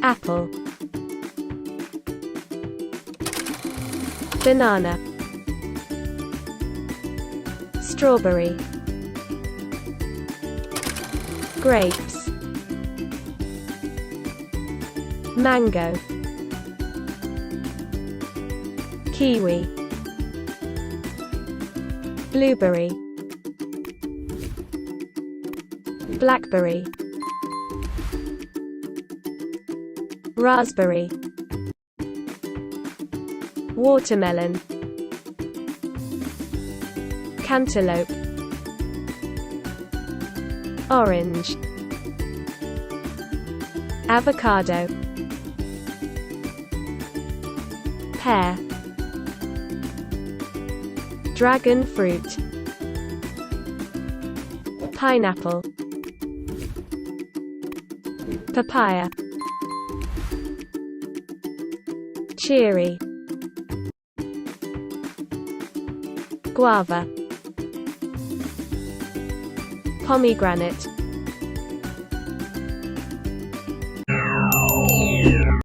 apple, banana, strawberry, grapes, mango, kiwi, blueberry, blackberry, raspberry, watermelon, cantaloupe, orange, avocado, pear, dragon fruit, pineapple, papaya, cherry, guava, pomegranate,